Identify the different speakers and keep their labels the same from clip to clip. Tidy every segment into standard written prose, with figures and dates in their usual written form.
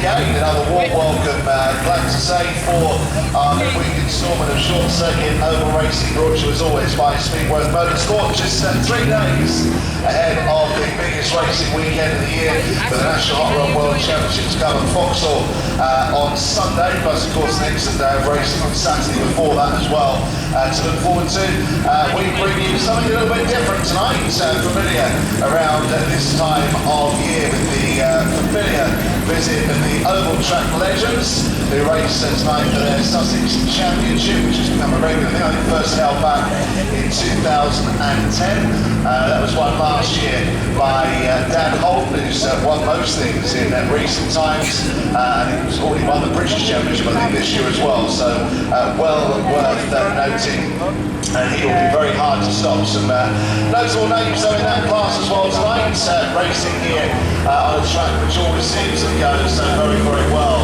Speaker 1: Again, another warm welcome, glad to say, for our midweek instalment of Short Circuit Oval Racing, brought to you as always by Speedworth Motorsport, just 3 days ahead of the biggest racing weekend of the year, with the National Hot Rod World Championships come at Vauxhall on Sunday, plus of course the instant day of racing on Saturday before that as well to look forward to. We bring you something a little bit different tonight, familiar around this time of year, with the familiar visit of the Oval Track legends, who race tonight for their Sussex Championship, which has become a regular thing. I think first held back in 2010. That was won last year by Dan Holt, who's won most things in recent times, and he's already won the British Championship, I think, this year as well, so well worth noting. And he will be very hard to stop. Some notable names though in that class as well tonight, racing here on a track which always seems to go so very, very well.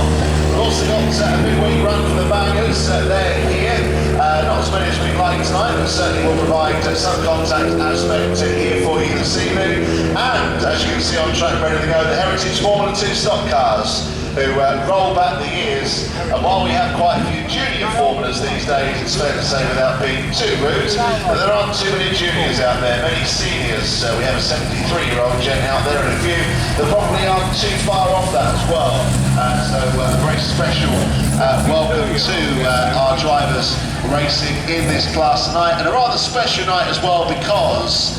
Speaker 1: We've also got a midweek run for the bangers. They're here. Not as many as we'd like tonight, but certainly will provide some contact aspect here for you this evening. And as you can see on track, ready to go, the Heritage Formula 2 stock cars, who roll back the years. And while we have quite a few junior formulas these days, it's fair to say, without being too rude, that there aren't too many juniors out there, many seniors. We have a 73-year-old Jen out there, and a few that probably aren't too far off that as well. So a very special welcome to our drivers racing in this class tonight, and a rather special night as well, because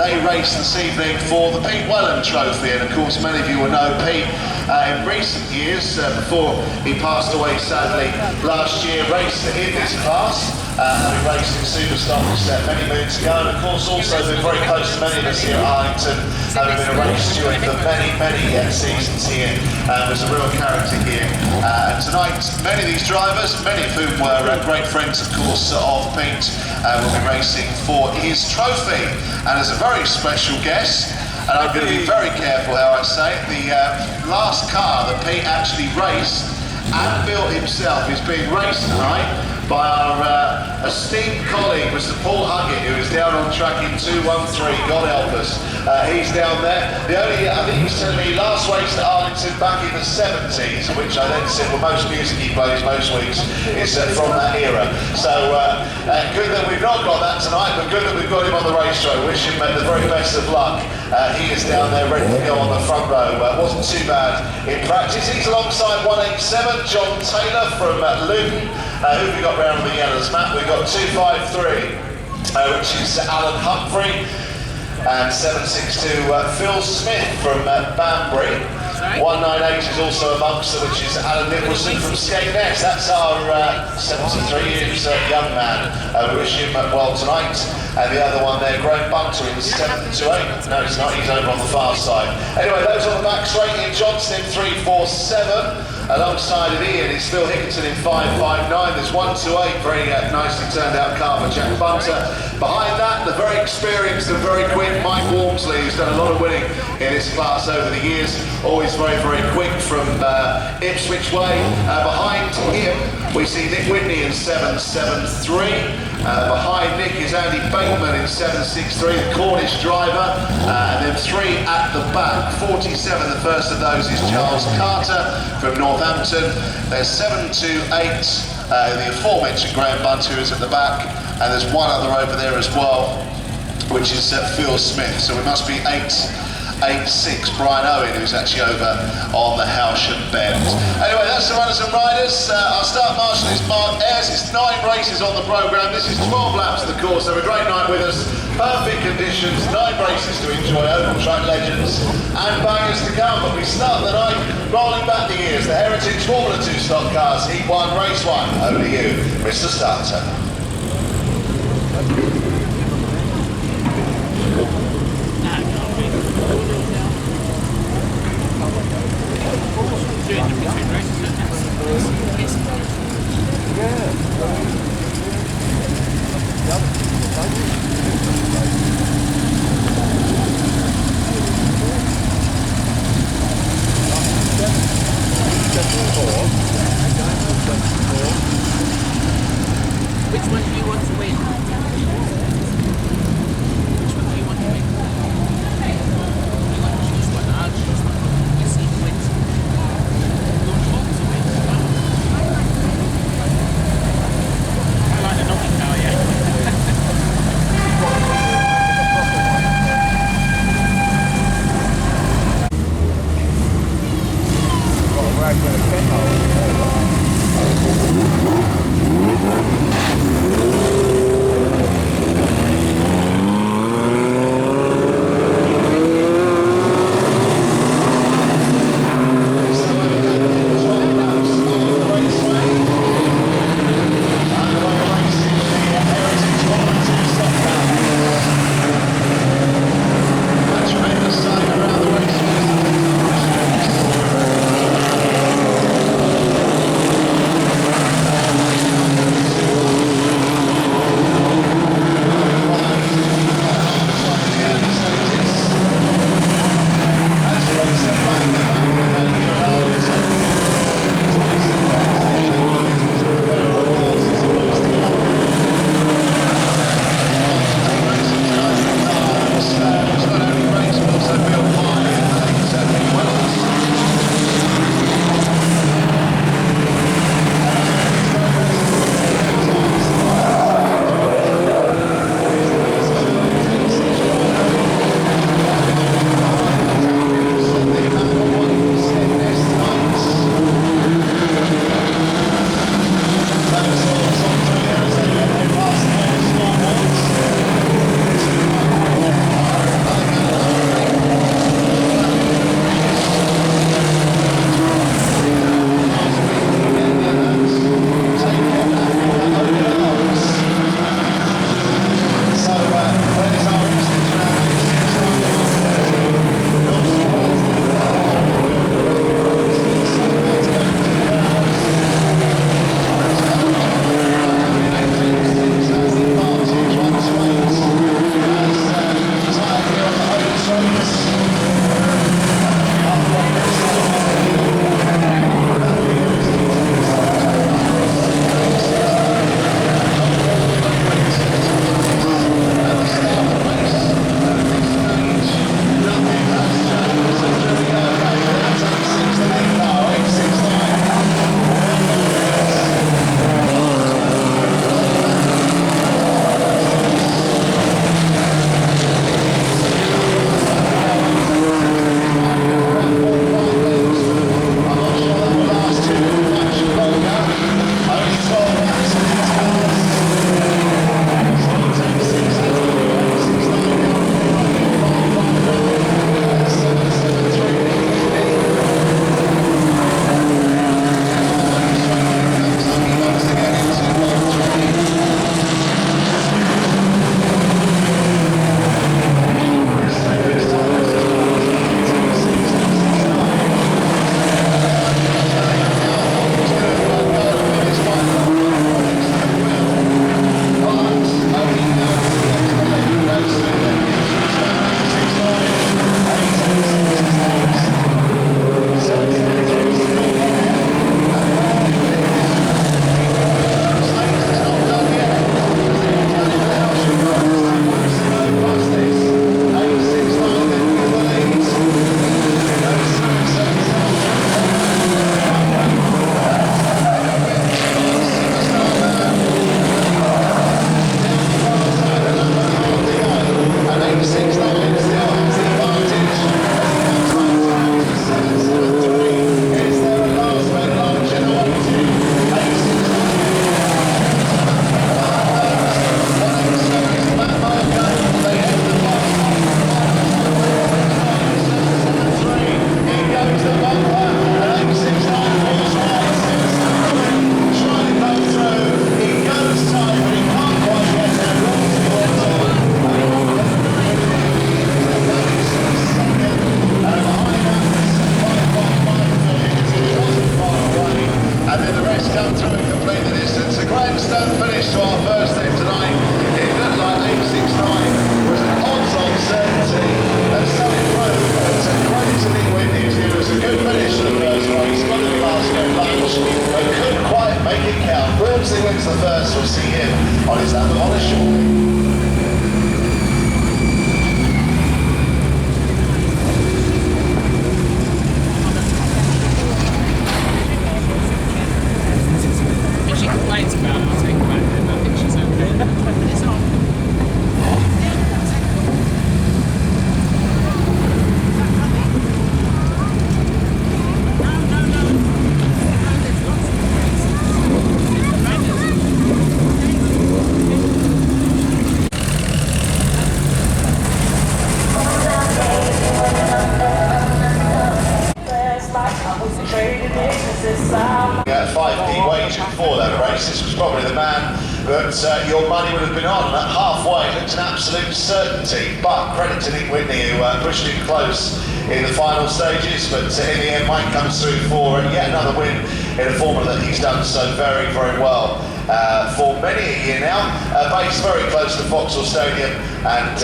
Speaker 1: they race this evening for the Pete Wellham Trophy. And of course many of you will know Pete in recent years, before he passed away sadly last year, raced in this class, having raced in Superstocks many moons ago, and of course also been very close to many of us here at Arlington, having been a race steward for many seasons here, was a real character here. And tonight many of these drivers, many of whom were great friends of course of Pete, will be racing for his trophy. And as a very special guest, and I'm going to be very careful how I say it, the last car that Pete actually raced and built himself is being raced tonight by our esteemed colleague, Mr. Paul Huggett, who is down on track in 213, God help us. He's down there. The only, I think he was telling me, last race at Arlington back in the 70s, which I then said, well, most music he plays most weeks is from that era. So good that we've not got that tonight, but good that we've got him on the racetrack. Wish him the very best of luck. He is down there ready to go on the front row. Wasn't too bad in practice. He's alongside 187, John Taylor from Luton. Who have we got round the yellows map? We've got 253, which is Alan Humphrey, and 762 Phil Smith from Banbury. 198 is also amongst them, which is Alan Nicholson from Skegness. That's our 73 years young man. We wish him well tonight. And the other one there, Graham Bunter in 728. No, it's not, he's over on the far side. Anyway, those on the back straight, Ian Johnson in 347. Alongside of Ian is Phil Hickerton in 559. There's 128, very nicely turned out car for Jack Bunter. Behind that, the very experienced and very quick Mike Walmsley, who's done a lot of winning in this class over the years. Always very, very quick from Ipswich way. Behind him, we see Nick Whitney in 773. Behind Nick is Andy Bateman in 763, the Cornish driver, and then 3 at the back. 47, the first of those is Charles Carter from Northampton. There's 728, the aforementioned Graham Bunter, who is at the back, and there's one other over there as well, which is Phil Smith. So we must be 8 86, Brian Owen, who's actually over on the Howsham Bend. Anyway, that's the runners and riders. Our start marshal is Mark Ayres. It's 9 races on the programme. This is 12 laps of the course. Have a great night with us. Perfect conditions, 9 races to enjoy, oval track legends and bangers to come. But we start the night rolling back the years. The Heritage Formula 2 stock cars, Heat 1, Race 1. Over to you, Mr. Starter.
Speaker 2: Which one do you want to win? Which one do you want to win? You want to choose one, I'll choose one. Let's see who wins. You want both to win? I like the knocking car, yeah.
Speaker 3: Right,
Speaker 1: excellent finish to our first thing tonight. It looked like 869 was an odds-on certainty. And so it proved. It's a credit to Nick Whitney. It was a good finish to the first race. Got to the Glasgow lunch, but couldn't quite make it count. Wilmsley wins the first. We'll see him on his lap of honour shortly. At 5p wager before that race, this was probably the man that your money would have been on. At halfway, it looked an absolute certainty, but credit to Nick Whitney who pushed it close in the final stages, but in the end Mike comes through for yet another win in a formula that he's done so very, very well for many a year now. Based very close to Vauxhall Stadium and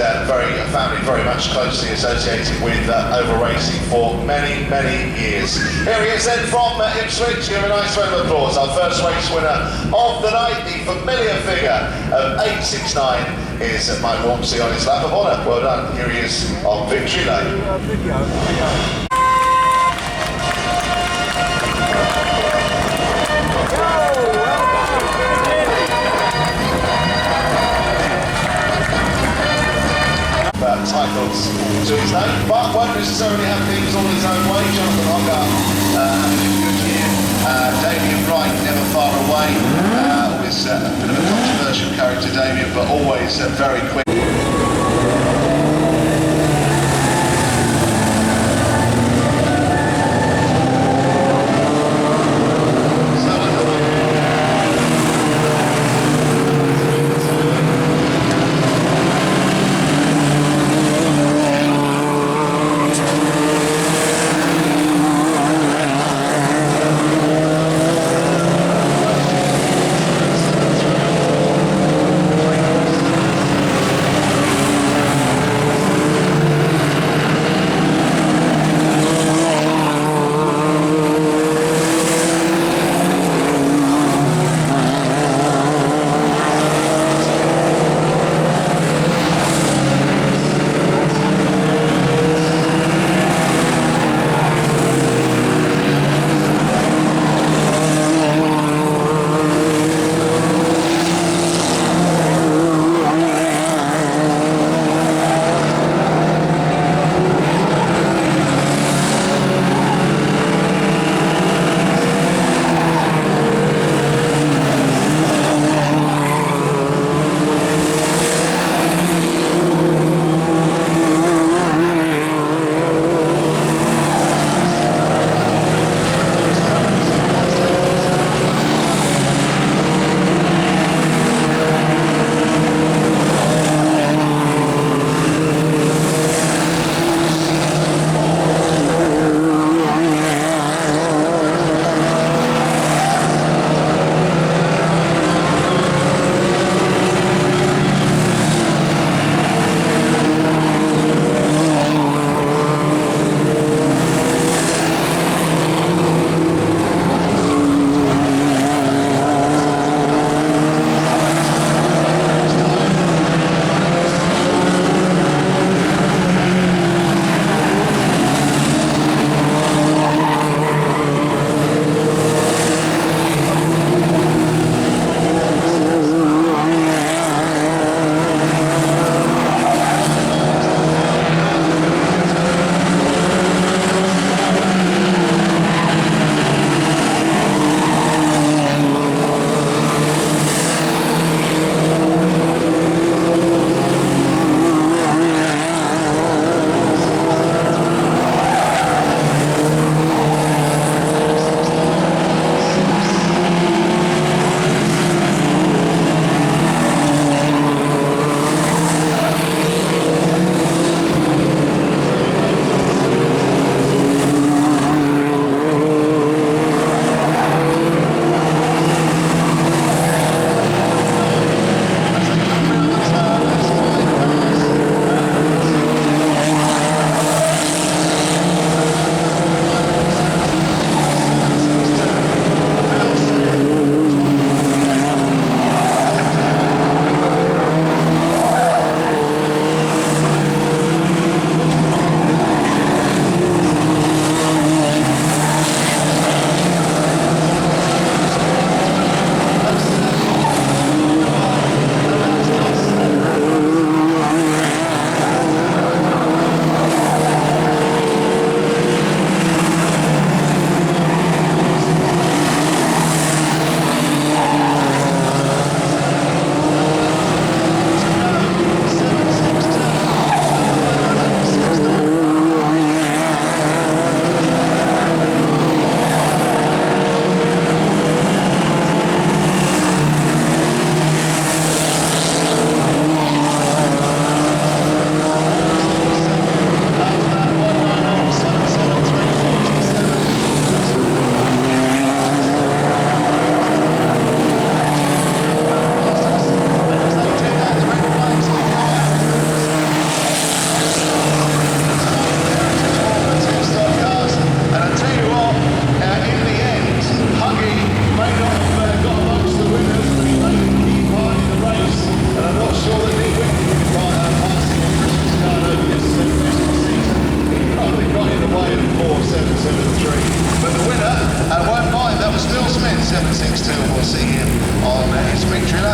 Speaker 1: family very much closely associated with oval racing for many, many years. Here he is then from Ipswich. Give him a nice round of applause. Our first race winner of the night, the familiar figure of 869 is Mike Walmsley on his lap of honour. Well done. Here he is on Victory Lane. Titles to his name, but won't necessarily have things all his own way. Jonathan Hogarth having a good year. Damien Wright never far away. Always a bit of a controversial character, Damien, but always very quick.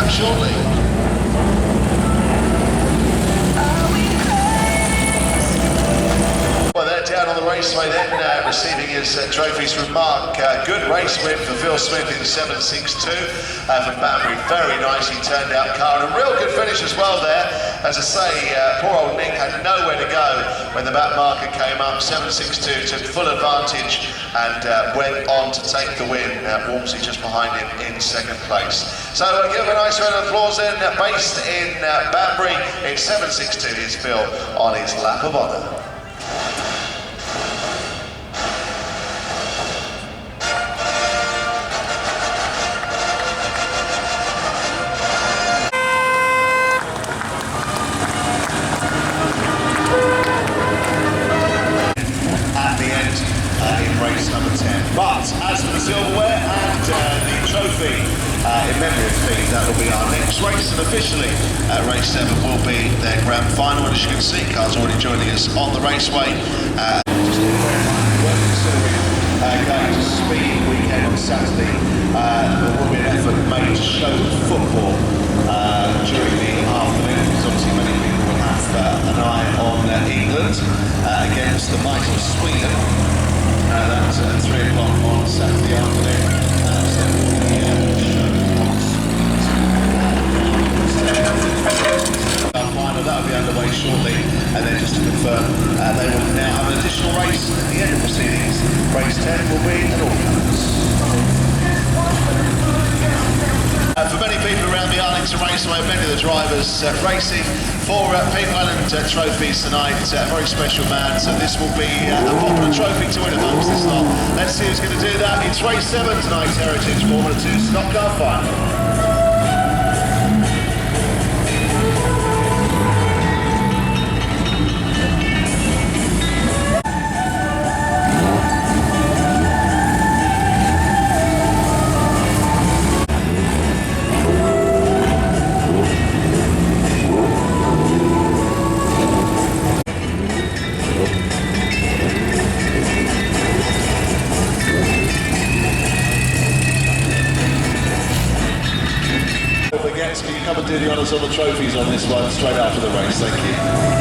Speaker 1: back shortly. Well, they're down on the raceway then, receiving his trophies from Mark. Good race win for Phil Smith in 7.62 from Banbury. Very nicely turned out car, and a real good finish as well there. As I say, poor old Nick had nowhere to go when the back marker came up. 7.62 took full advantage and went on to take the win. Walmsley just behind him in second place. So give him a nice round of applause then. Based in Banbury in 7.62 is Phil on his lap of honour. But as for the silverware and the trophy in memory of Steve, that will be our next race, and officially race 7 will be their grand final. And as you can see, cars already joining us on the raceway. Going to Speed weekend on Saturday. There will be an effort made to show football during the afternoon, because obviously many people will have an eye on England against the mighty Sweden. That's at 3 o'clock on Saturday afternoon. Final, that'll be underway shortly, and then just to confirm, they will now have an additional race at the end of proceedings. Race 10 will be an all-colours. For many people around the Arlington Raceway, many of the drivers racing for Pink Island trophies tonight. A very special man, so this will be a popular trophy to win amongst this lot. Let's see who's going to do that. It's race 7 tonight, Heritage Formula 2 stock car final. Can you come and do the honours on the trophies on this one straight after the race? Thank you.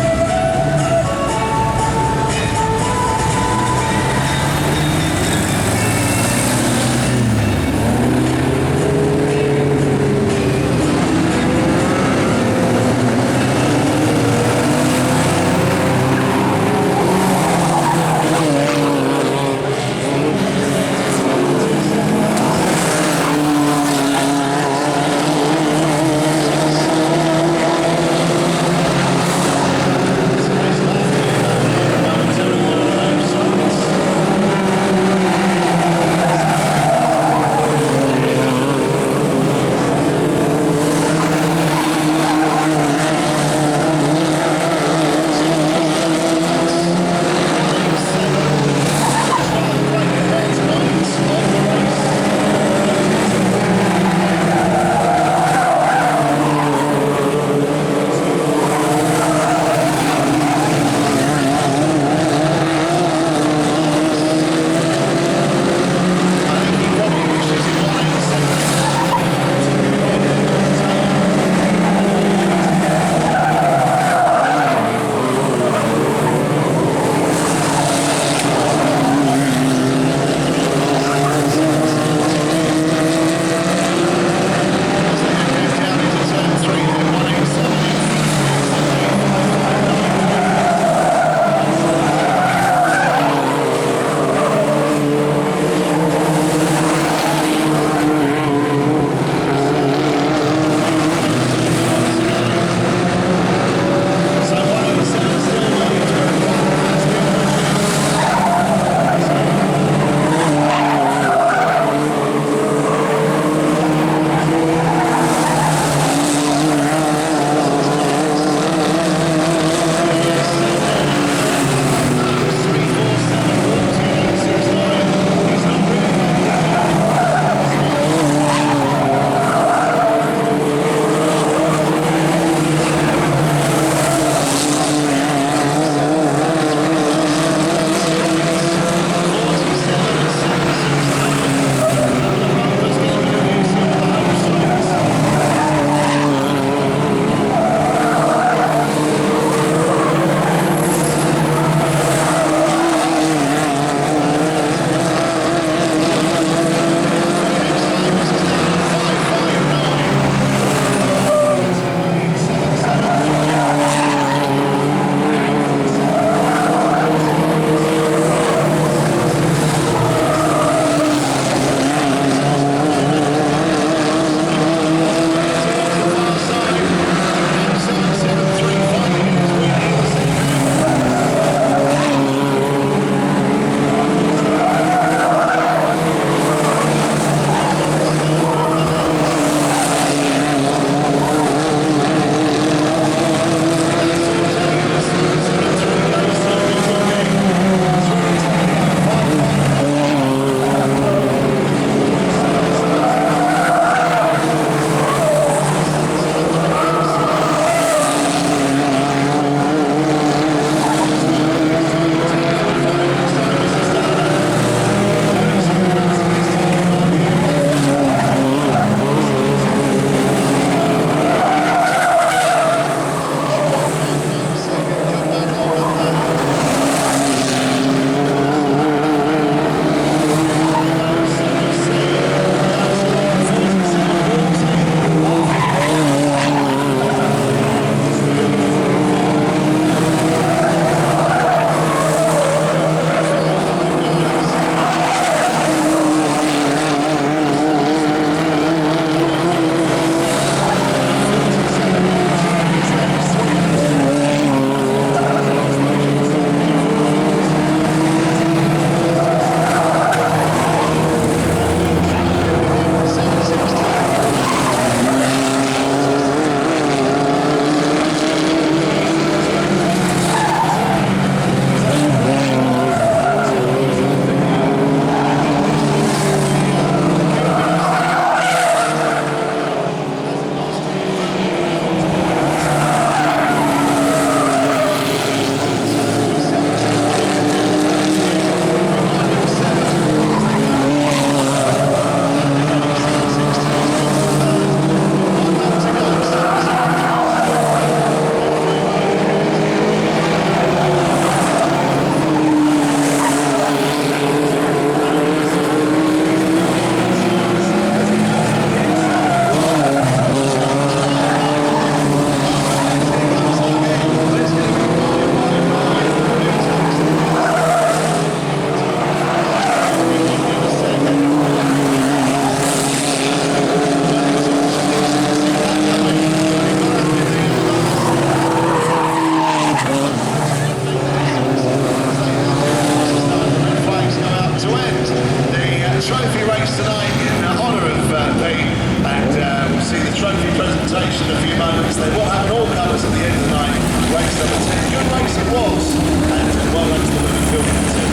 Speaker 1: presentation in a few moments. They will have an all-colours at the end of the night. Race number 10. Good race it was. And well done to the women filming it too.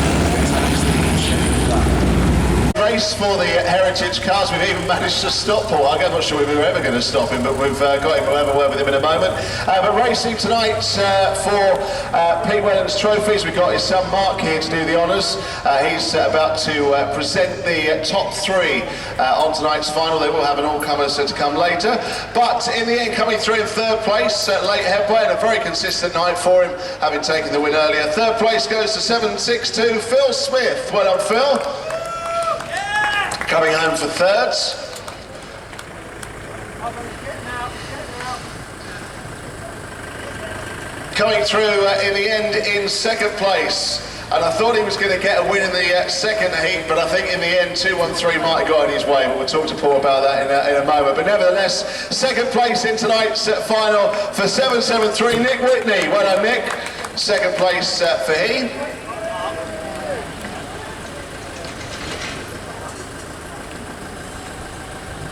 Speaker 1: Race for the heritage cars. We've even managed to stop Paul. I'm not sure we were ever going to stop him, but we've got him. We'll have a word with him in a moment. But racing tonight for Pete Wellens trophies. We've got his son Mark here to do the honours. He's about to present the top three on tonight's final. They will have an all-comers to come later. But in the end, coming through in third place, late Headway, and a very consistent night for him, having taken the win earlier. Third place goes to 762 Phil Smith. Well done, Phil. Coming home for thirds. Coming through in the end in second place. And I thought he was going to get a win in the second heat, but I think in the end 213 might have got in his way, but we'll talk to Paul about that in a moment. But nevertheless, second place in tonight's final for 773, Nick Whitney. Well done, Nick. Second place for he.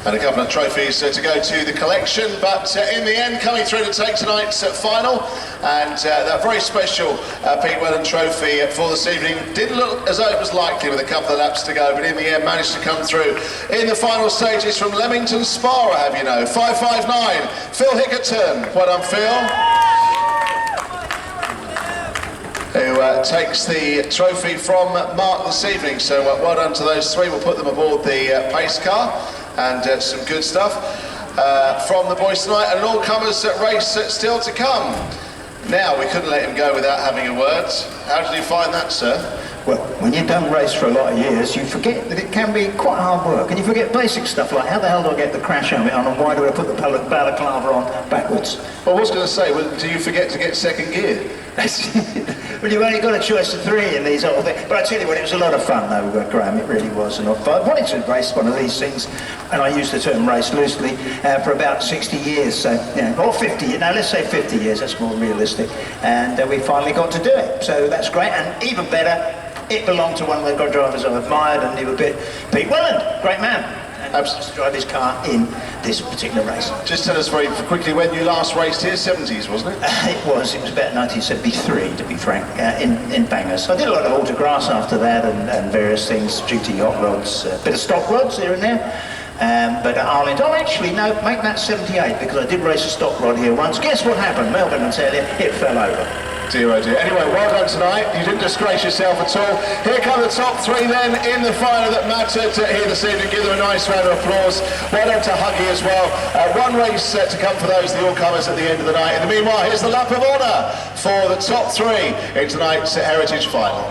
Speaker 1: And a couple of trophies to go to the collection, but in the end, coming through to take tonight's final, and that very special Pete Wellens trophy for this evening didn't look as though it was likely with a couple of laps to go, but in the end managed to come through in the final stages from Leamington Spa, I have you know. 559, Phil Hickerton. Well done, Phil. Who takes the trophy from Mark this evening. So well done to those three. We'll put them aboard the pace car. And some good stuff from the boys tonight, and all-comers race still to come. Now, we couldn't let him go without having a word. How did you find that, sir?
Speaker 3: Well, when you've done race for a lot of years, you forget that it can be quite hard work, and you forget basic stuff like how the hell do I get the crash helmet on, and why do I put the balaclava on backwards?
Speaker 1: Well, I was going to say, well, do you forget to get second gear?
Speaker 3: Well, you've only got a choice of three in these whole things. But I tell you what, it was a lot of fun though, Graham, it really was. And I wanted to race one of these things, and I use the term race loosely, for about 60 years, so, you know, or 50, now let's say 50 years, that's more realistic. And we finally got to do it, so that's great, and even better, it belonged to one of the drivers I admired, and he was Pete Wellens, great man. Absolutely, to drive his car in this particular race.
Speaker 1: Just tell us very quickly when you last raced here, 70s, wasn't it?
Speaker 3: It was about 1973, to be frank, in Bangors. I did a lot of autographs after that and various things, GT hot rods, a bit of stock rods here and there. But at Arlington, actually, no, make that 78, because I did race a stock rod here once. Guess what happened? Melbourne, I tell you, it fell over.
Speaker 1: Dear, oh dear. Anyway, well done tonight. You didn't disgrace yourself at all. Here come the top three then in the final that mattered here this evening. Give them a nice round of applause. Well done to Huggy as well. One race to come for those, the all-comers at the end of the night. In the meanwhile, here's the lap of honour for the top three in tonight's Heritage Final.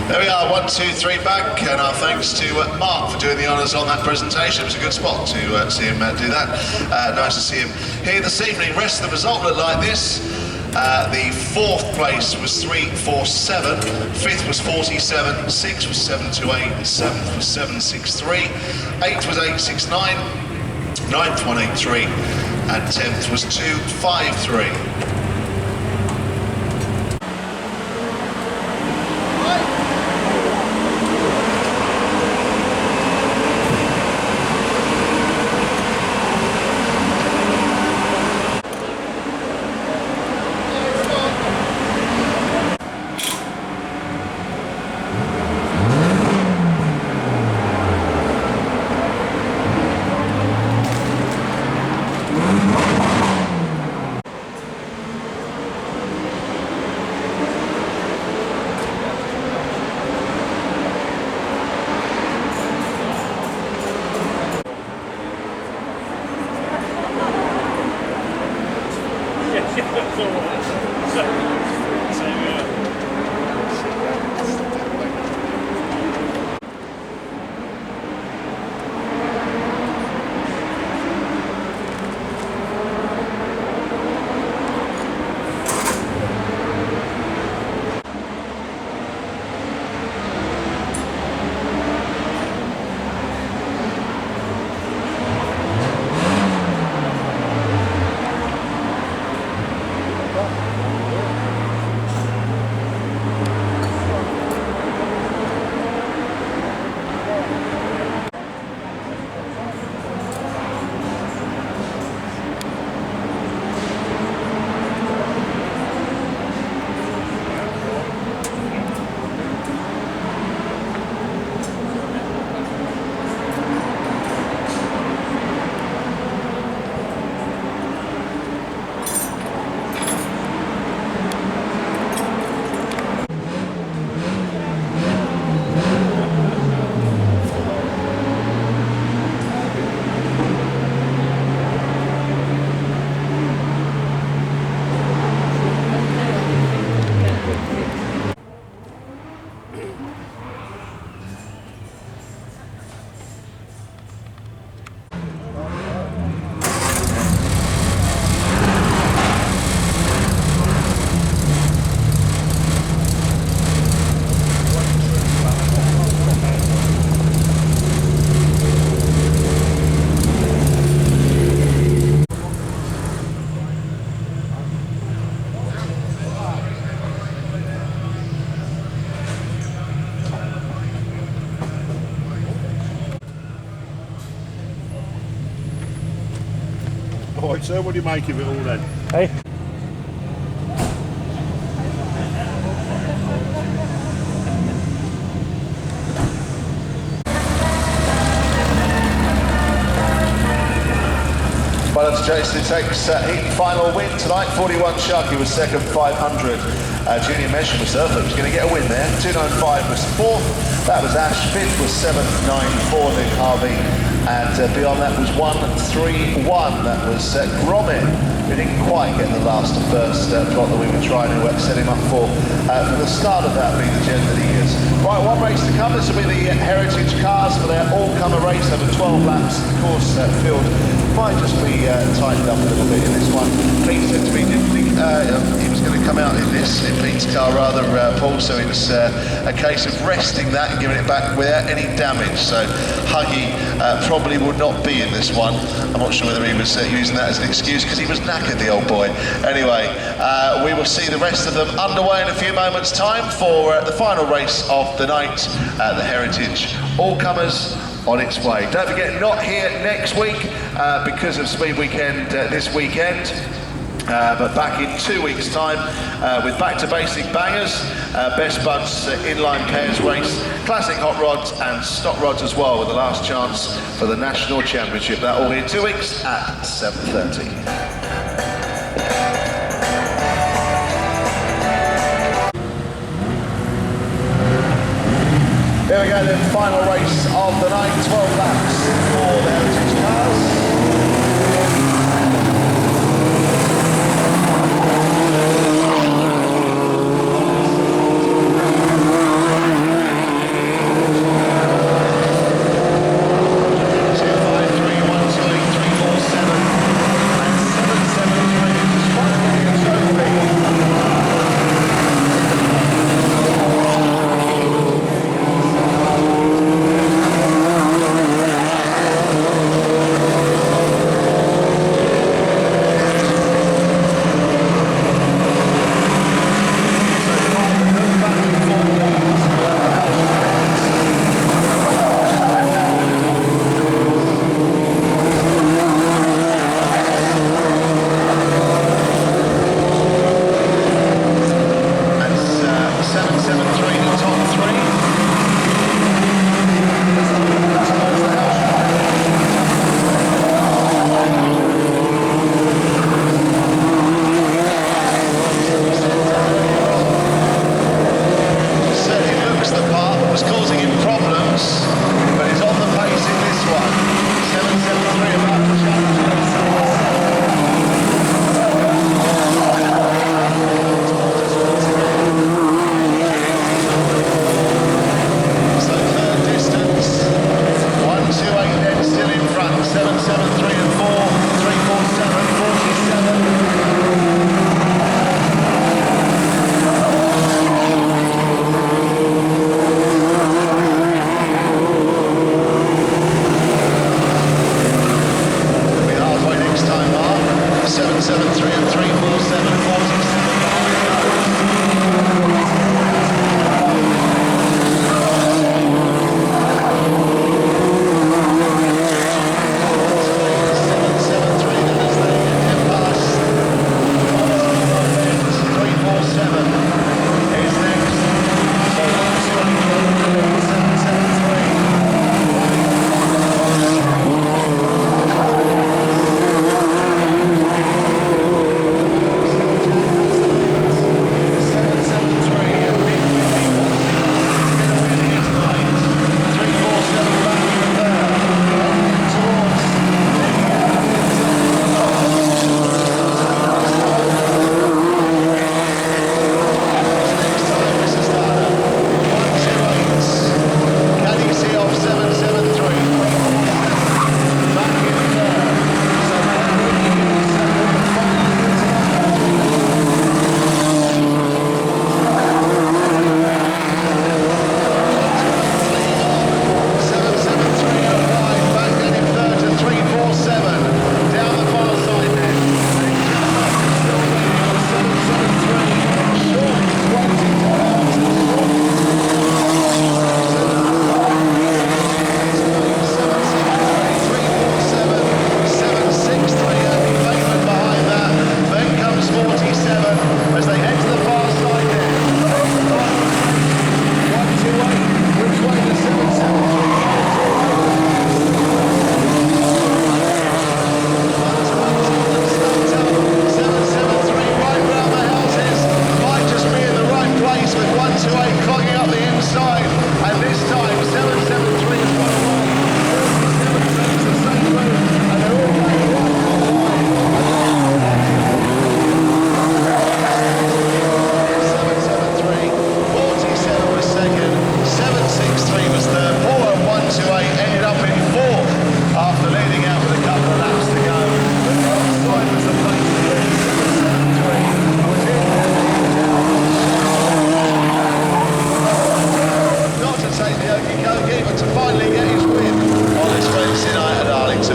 Speaker 1: There we are, 1, 2, 3 back, and our thanks to Mark for doing the honours on that presentation. It was a good spot to see him do that. Nice to see him here this evening. Rest of the result looked like this. The fourth place was 347, fifth was 47, sixth was 728, seventh was 763, eighth was 869, ninth 183, and 10th was 253.
Speaker 4: Right, so what do you make of it all then?
Speaker 5: Hey?
Speaker 1: Well, that's Jason who takes heat final win tonight. 41 Sharky was second, 500. Junior Mesh reserve was going to get a win there. 295 was fourth. That was Ash. Fifth was 794, Nick Harvey. And beyond that was 131. That was Gromit. We didn't quite get the last and first plot that we were trying to set him up for the start of that being the gen that he is. Right, one race to come. This will be the Heritage Cars for their all-comer race over 12 laps. Of course, field might just be tightened up a little bit in this one. Pete said to me, didn't think he was going to come out in this, in Pete's car rather, Paul, so it was a case of resting that and giving it back without any damage. So Huggy probably would not be in this one. I'm not sure whether he was using that as an excuse because he was knackered, the old boy. Anyway, we will see the rest of them underway in a few moments' time for the final race of the night, the Heritage All-Comers on its way. Don't forget, not here next week because of Speed Weekend this weekend. But back in 2 weeks' time with back to basic bangers, best buds inline pairs race, classic hot rods and stock rods as well, with the last chance for the national championship. That all in 2 weeks at 7:30. Here we go, the final race of the night, 12 laps for the Heritage Cars.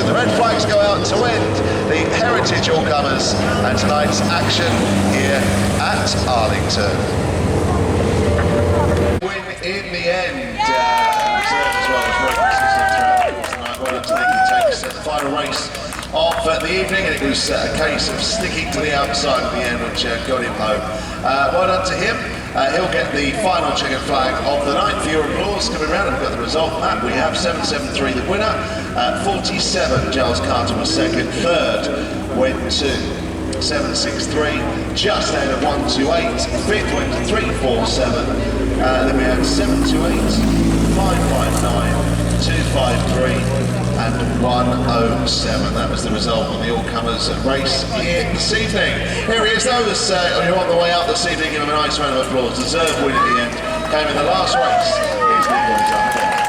Speaker 1: The red flags go out to end the Heritage All-Comers and tonight's action here at Arlington. Win in the end. Reserve as well was very consistent throughout the course tonight. Well done to Nicky takes the final race off at the evening, and it was a case of sticking to the outside at the end, which got him home. Well done to him. He'll get the final checkered flag of the night. For your applause coming round, and we've got the result of that. We have 773 the winner, 47 Giles Carter was second, third went to 763, just ahead of 128, fifth went to 347, then we had 728, 559, 253 and 107. That was the result of the all-comers race here this evening. Here he is, those who are on the way out this evening. Give him a nice round of applause. Deserved win at the end. Came in the last race. Here's Nick.